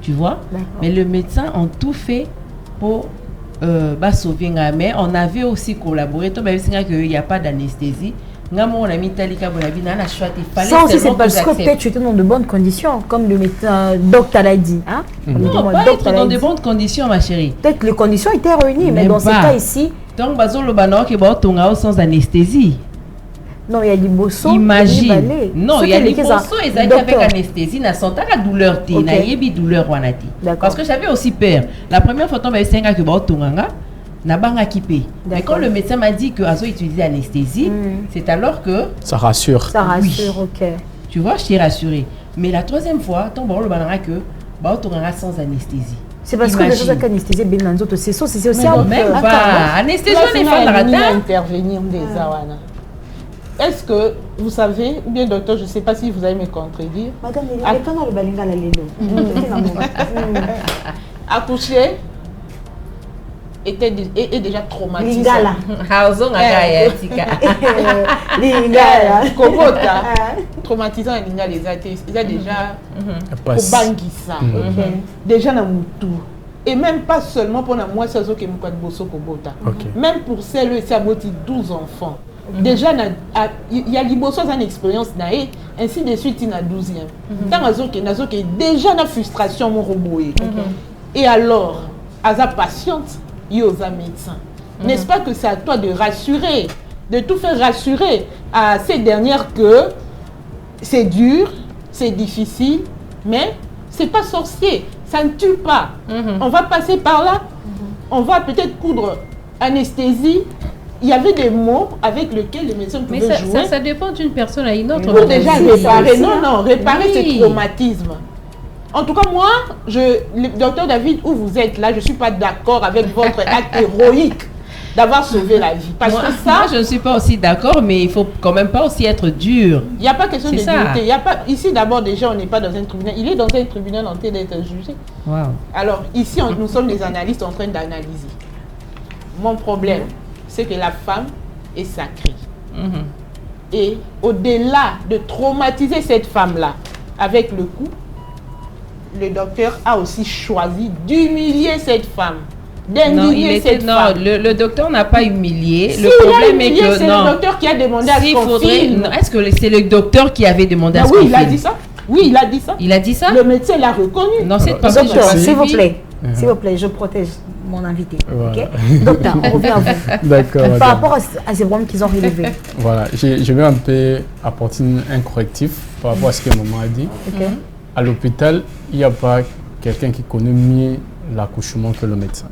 Tu vois? Mais le médecin ont tout fait pour sauver mais on avait aussi collaboré donc il n'y a pas d'anesthésie on a mis talika bonabi na choix il fallait ça aussi c'est parce que peut-être tu étais dans de bonnes conditions comme le médecin docteur l'a dit hein non pas être dans de bonnes conditions ma chérie peut-être les conditions étaient réunies mais dans ce cas ici donc bazolo bana qui ba tonga sans anesthésie. Non, il y a des bossons. Imagine. Non, il y a des bossons et ça avec anesthésie, n'a senti la douleur, n'a yebi douleur wanati. Parce que j'avais aussi peur. La première fois, on m'a dit que ba tonganga n'a pas équipé. Mais quand le médecin m'a dit que azo utilisait anesthésie, c'est alors que ça rassure. Ça rassure, OK. Tu vois, je t'ai rassuré. Mais la troisième fois, ton bon le bananga que ba tonganga sans anesthésie. C'est parce que les gens qui anesthésie bien dans d'autres c'est aussi même pas anesthésie on est pas la radin intervenir des awana. Est-ce que vous savez, ou bien docteur, je ne sais pas si vous allez me contredire. Madame, il est pas dans le balinga la lélo. Accoucher est déjà traumatisé. Lingala. Lingala. Kobota. Traumatisant à Lingala, ils ont déjà Kobangisa. Déjà dans Moutou. Et même pas seulement pour moi, c'est ce que je bosso Kobota. Même pour celles qui ont 12 enfants. Déjà, il y a une expérience, ainsi de suite, il y a 12e. Déjà, une frustration, mon robot. Et alors, à la patiente, il y a un médecin. N'est-ce pas que c'est à toi de rassurer, de tout faire rassurer à ces dernières que c'est dur, c'est difficile, mais ce n'est pas sorcier, ça ne tue pas. On va passer par là, on va peut-être coudre anesthésie. Il y avait des mots avec lesquels les médecins pouvaient jouer. Mais ça dépend d'une personne à une autre. Pour déjà réparer. Non, réparer ce traumatisme. En tout cas, moi, le docteur David, où vous êtes là, je ne suis pas d'accord avec votre acte héroïque. d'avoir sauvé la vie. Parce que ça... Moi, je ne suis pas aussi d'accord, mais il ne faut quand même pas aussi être dur. Il n'y a pas question de ça. dureté. Ici, d'abord, déjà, on n'est pas dans un tribunal. Il est dans un tribunal en train d'être jugé. Wow. Alors, ici, nous sommes des analystes en train d'analyser. Mon problème, c'est que la femme est sacrée. Et au-delà de traumatiser cette femme-là avec le coup, le docteur a aussi choisi d'humilier cette femme. D'indigner cette femme. Le docteur n'a pas humilié. Si le problème est que c'est le docteur qui a demandé à son film. Est-ce que c'est le docteur qui avait demandé à son film? Oui, il a dit ça. Oui, il a dit ça. Il a dit ça. Le médecin l'a reconnu. Non, c'est pas docteur, s'il vous plaît. S'il vous plaît, je protège mon invité. Voilà. Okay? Docteur, on revient à vous. D'accord. Par rapport à ces problèmes qu'ils ont relevés. Voilà, je vais un peu apporter un correctif par rapport à ce que maman a dit. Okay. À l'hôpital, il n'y a pas quelqu'un qui connaît mieux l'accouchement que le médecin.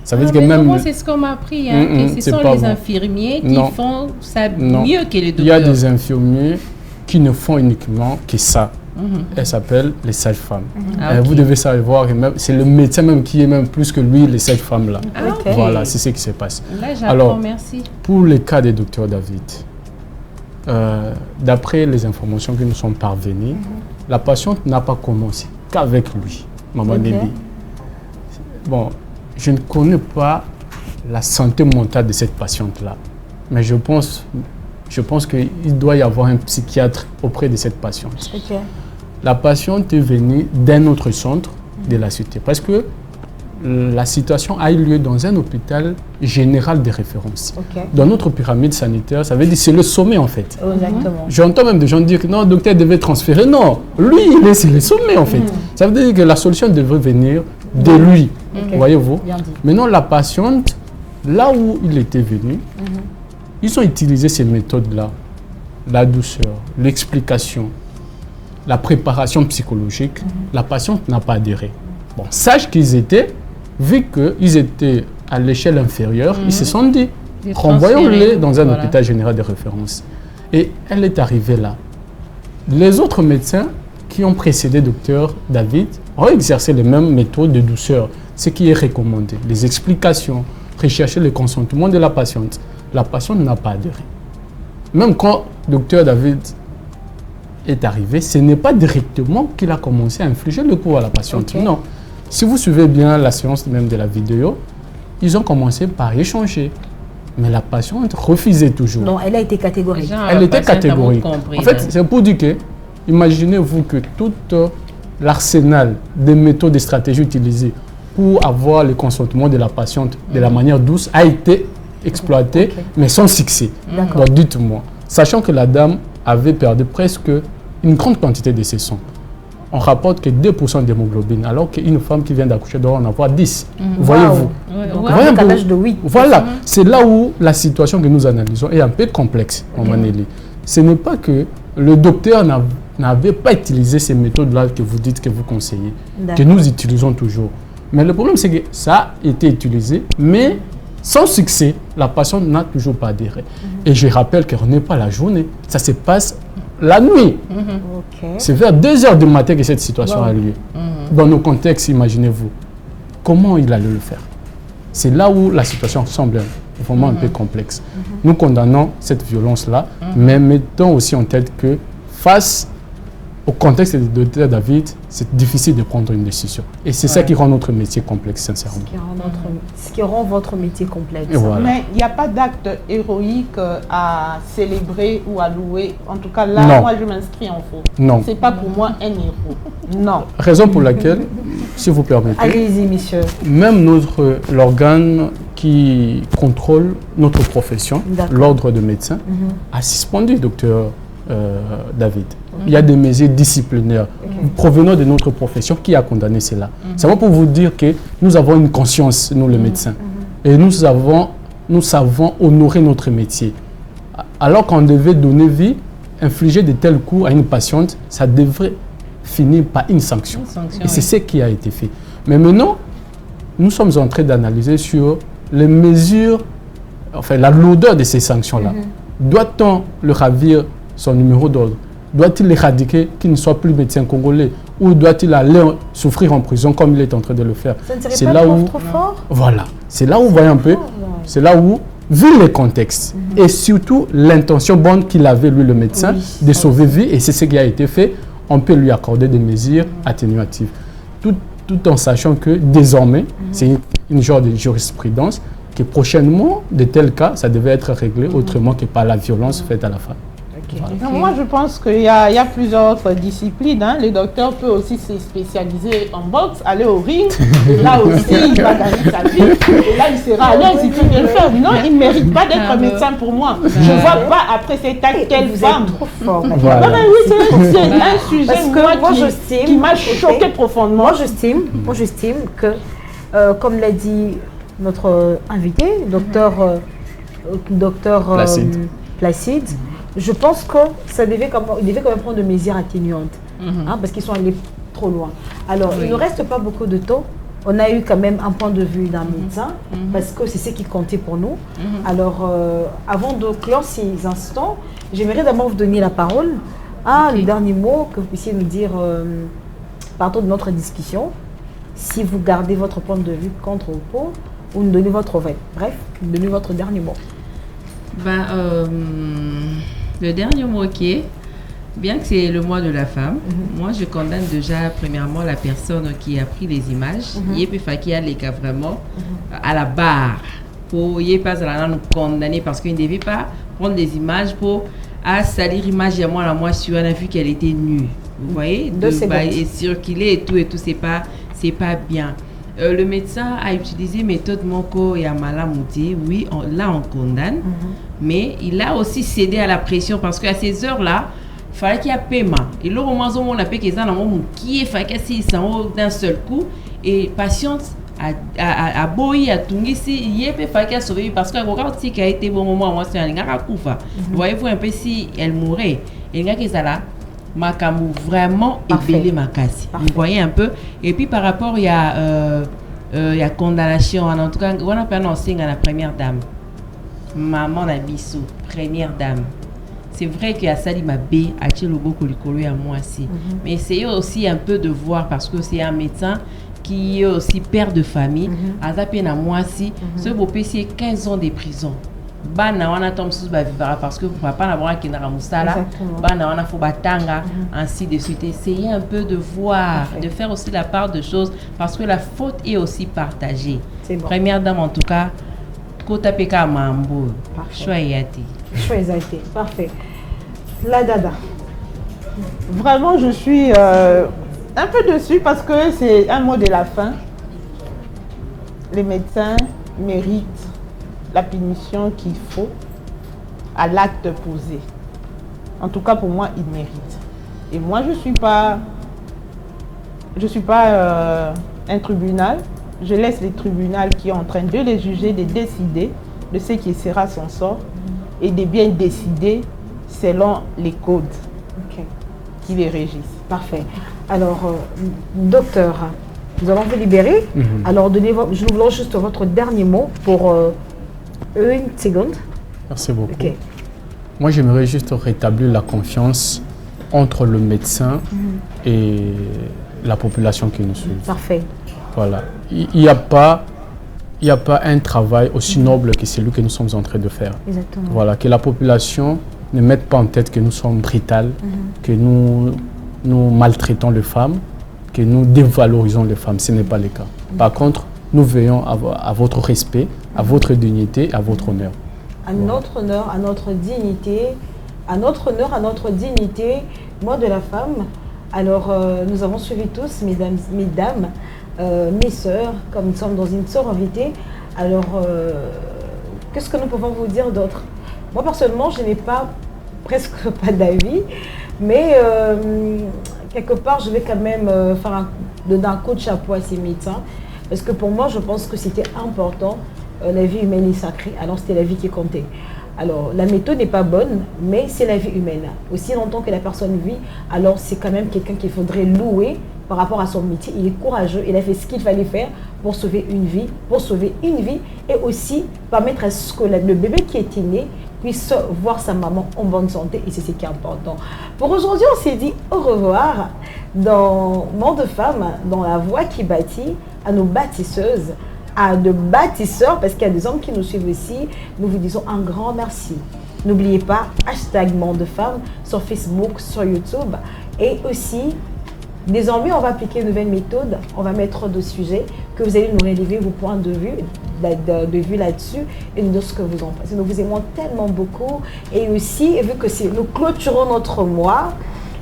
Ça veut dire que même... Moi, c'est ce qu'on m'a appris. Hein, que ce sont les infirmiers qui font ça mieux que les docteurs. Il y a des infirmiers qui ne font uniquement que ça. Elles s'appellent les sages-femmes. Vous devez savoir que c'est le médecin même qui est même plus que lui, les sages-femmes là. Voilà, c'est ce qui se passe. Là, j'apprends, merci. Pour le cas des docteurs David, d'après les informations qui nous sont parvenues, la patiente n'a pas commencé qu'avec lui, Maman Nelly. Bon, je ne connais pas la santé mentale de cette patiente-là, mais je pense qu'il doit y avoir un psychiatre auprès de cette patiente. La patiente est venue d'un autre centre de la cité parce que la situation a eu lieu dans un hôpital général de référence. Dans notre pyramide sanitaire, ça veut dire que c'est le sommet en fait. Exactement. J'entends même des gens dire que non, le docteur devait transférer. Non, lui, il est le sommet en fait. Ça veut dire que la solution devrait venir de lui. Voyez-vous. Maintenant, la patiente, là où il était venu, ils ont utilisé ces méthodes-là. La douceur, l'explication, la préparation psychologique. La patiente n'a pas adhéré. Bon, sache qu'ils étaient, vu qu'ils étaient à l'échelle inférieure, ils se sont dit, renvoyons-les dans un hôpital général de référence. Et elle est arrivée là. Les autres médecins qui ont précédé Dr David ont exercé les mêmes méthodes de douceur, ce qui est recommandé. Les explications, rechercher le consentement de la patiente. La patiente n'a pas adhéré. Même quand Dr David est arrivé, ce n'est pas directement qu'il a commencé à infliger le coup à la patiente. Non. Si vous suivez bien la séance même de la vidéo, ils ont commencé par échanger. Mais la patiente refusait toujours. Non, elle a été catégorique. Elle était catégorique. En fait, c'est pour dire que, imaginez-vous que tout l'arsenal des méthodes et stratégies utilisées pour avoir le consentement de la patiente de la manière douce a été exploité, mais sans succès. Donc dites-moi, sachant que la dame avait perdu presque une grande quantité de ses sangs. On rapporte que 2% d'hémoglobine, alors qu'une femme qui vient d'accoucher doit en avoir 10. Voyez-vous. Un décalage de 8. Voilà, c'est là où la situation que nous analysons est un peu complexe, Maman Nelly. Ce n'est pas que le docteur n'avait pas utilisé ces méthodes-là que vous dites que vous conseillez, que nous utilisons toujours. Mais le problème, c'est que ça a été utilisé, mais sans succès, la patiente n'a toujours pas adhéré. Et je rappelle qu'on n'est pas la journée, ça se passe la nuit. C'est vers 2 heures du matin que cette situation a lieu. Dans nos contextes, imaginez-vous, comment il allait le faire? C'est là où la situation semble vraiment un peu complexe. Nous condamnons cette violence-là, mais mettons aussi en tête que face au contexte de Dr David, c'est difficile de prendre une décision. Et c'est ça qui rend notre métier complexe, sincèrement. Ce qui rend votre métier complexe. Voilà. Mais il n'y a pas d'acte héroïque à célébrer ou à louer. En tout cas, là, moi, je m'inscris en faux. Non. Ce n'est pas pour moi un héros. Non. Raison pour laquelle, si vous permettez, allez-y, monsieur. Même l'organe qui contrôle notre profession, l'ordre de médecins, a suspendu Dr David. Il y a des mesures disciplinaires provenant de notre profession qui a condamné cela. C'est pour vous dire que nous avons une conscience, nous les médecins, et nous savons honorer notre métier. Alors qu'on devait donner vie, infliger de tels coups à une patiente, ça devrait finir par une sanction. Et c'est ce qui a été fait. Mais maintenant, nous sommes en train d'analyser sur les mesures, enfin la lourdeur de ces sanctions-là. Doit-on le ravir son numéro d'ordre? Doit-il éradiquer qu'il ne soit plus médecin congolais? Ou doit-il aller souffrir en prison comme il est en train de le faire? Ça ne serait pas trop fort? Voilà. C'est là où vous voyez un peu, c'est là où vu le contexte et surtout l'intention bonne qu'il avait, lui, le médecin, de sauver vie, et c'est ce qui a été fait, on peut lui accorder des mesures atténuatives. Tout en sachant que désormais, c'est une genre de jurisprudence, que prochainement, de tels cas, ça devait être réglé autrement que par la violence faite à la femme. Voilà. Moi, je pense qu'il y a plusieurs autres disciplines. Hein. Le docteur peut aussi se spécialiser en boxe, aller au ring. Et là aussi, il va gagner sa vie. Et là, il sera à l'aise, il peut bien le faire. Non, il ne mérite pas d'être médecin pour moi. Je ne vois pas, après cet acte, quelle femme. Trop fort. Voilà. Non, mais oui, c'est un sujet qui m'a choqué profondément. Moi, j'estime que, comme l'a dit notre invité, docteur Placide, je pense que il devait quand même prendre des mesures atténuantes, parce qu'ils sont allés trop loin. Alors, il ne reste pas beaucoup de temps. On a eu quand même un point de vue d'un médecin, parce que c'est ce qui comptait pour nous. Alors, avant de clore ces instants, j'aimerais d'abord vous donner la parole. Le dernier mot, que vous puissiez nous dire, pardon de notre discussion, si vous gardez votre point de vue contre ou pour, ou nous donnez votre donnez votre dernier mot. Le dernier mot qui est, bien que c'est le mois de la femme, moi je condamne déjà premièrement la personne qui a pris les images. Il peut faire qu'il y a les cas vraiment à la barre pour y pas à nous condamner parce qu'il ne devait pas prendre des images pour salir l'image à moi si on a vu qu'elle était nue. Vous voyez, et circuler et tout c'est pas bien. Le médecin a utilisé méthode Moko et Amalamouti. Oui, là on condamne, mais il a aussi cédé à la pression parce qu'à ces heures-là, il fallait qu'il y ait paiement. Et là, au moment où on a payé qui est fait d'un seul coup, et patience a boyi a tungisi il fallait qu'elle sauve parce que regarde si qui a été bon moment moi c'est un gars kufa. Voyez-vous un peu si elle mourait. Et le gars qui est là. Makamou vraiment ébélé makasi. Vous voyez un peu. Et puis par rapport il y a condamnation en tout cas on a pas annoncé à la première dame. Maman Nabissou, première dame. C'est vrai qu'il y a Sali Mabé à Tchelobo Kolikolo à moi aussi. Mais essayez aussi un peu de voir parce que c'est un médecin qui est aussi père de famille. À Zapien à moi aussi, ce beau PC 15 ans de prison. Bana wana tom sous vivra parce que papa n'a pas qui n'a musala bana wana faut batanga ainsi de suite. Essayez un peu de voir, de faire aussi la part de choses parce que la faute est aussi partagée. Première dame en tout cas kota peka mambo choyati. Parfait. La dada. Vraiment je suis un peu dessus parce que c'est un mot de la fin. Les médecins méritent la punition qu'il faut à l'acte posé. En tout cas, pour moi, il mérite. Et moi, je suis pas un tribunal. Je laisse les tribunaux qui sont en train de les juger, de décider de ce qui sera son sort et de bien décider selon les codes qui les régissent. Parfait. Alors, docteur, nous allons vous libérer. Alors, je vous lance juste votre dernier mot pour... une seconde. Merci beaucoup. Moi, j'aimerais juste rétablir la confiance entre le médecin et la population qui nous suit. Parfait. Voilà. Il n'y a pas un travail aussi noble que celui que nous sommes en train de faire. Exactement. Voilà. Que la population ne mette pas en tête que nous sommes brutales, que nous maltraitons les femmes, que nous dévalorisons les femmes. Ce n'est pas le cas. Par contre, nous veillons à votre respect, à votre dignité, à votre honneur. À notre honneur, à notre dignité, à notre honneur, à notre dignité, moi de la femme. Alors, nous avons suivi tous, mesdames, mes sœurs, comme nous sommes dans une sororité. Alors, qu'est-ce que nous pouvons vous dire d'autre? Moi, personnellement, je n'ai presque pas d'avis, mais quelque part, je vais quand même donner un coup de chapeau à ces médecins. Parce que pour moi, je pense que c'était important. La vie humaine est sacrée, alors c'était la vie qui comptait. Alors, la méthode n'est pas bonne, mais c'est la vie humaine. Aussi longtemps que la personne vit, alors c'est quand même quelqu'un qu'il faudrait louer par rapport à son métier. Il est courageux, il a fait ce qu'il fallait faire pour sauver une vie, et aussi permettre à ce que le bébé qui est né puisse voir sa maman en bonne santé, et c'est ce qui est important. Pour aujourd'hui, on s'est dit au revoir dans Monde de Femmes, dans la voix qui bâtit, à nos bâtisseuses, à de bâtisseurs, parce qu'il y a des hommes qui nous suivent aussi, nous vous disons un grand merci. N'oubliez pas, hashtag Monde de Femmes sur Facebook, sur YouTube. Et aussi, désormais, on va appliquer une nouvelle méthode. On va mettre deux sujets que vous allez nous relever vos points de vue là-dessus et nous dire ce que vous en pensez. Nous vous aimons tellement beaucoup. Et aussi, vu que nous clôturons notre mois,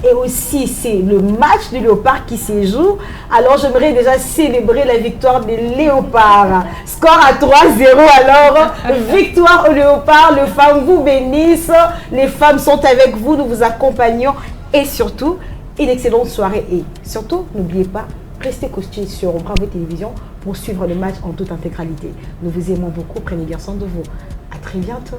et aussi c'est le match du Léopard qui se joue, alors j'aimerais déjà célébrer la victoire des Léopards. Score à 3-0, alors victoire au Léopard, les femmes vous bénissent, les femmes sont avec vous, nous vous accompagnons et surtout, une excellente soirée. Et surtout, n'oubliez pas, restez costés sur Bravo Télévision pour suivre le match en toute intégralité. Nous vous aimons beaucoup, prenez bien soin de vous. À très bientôt.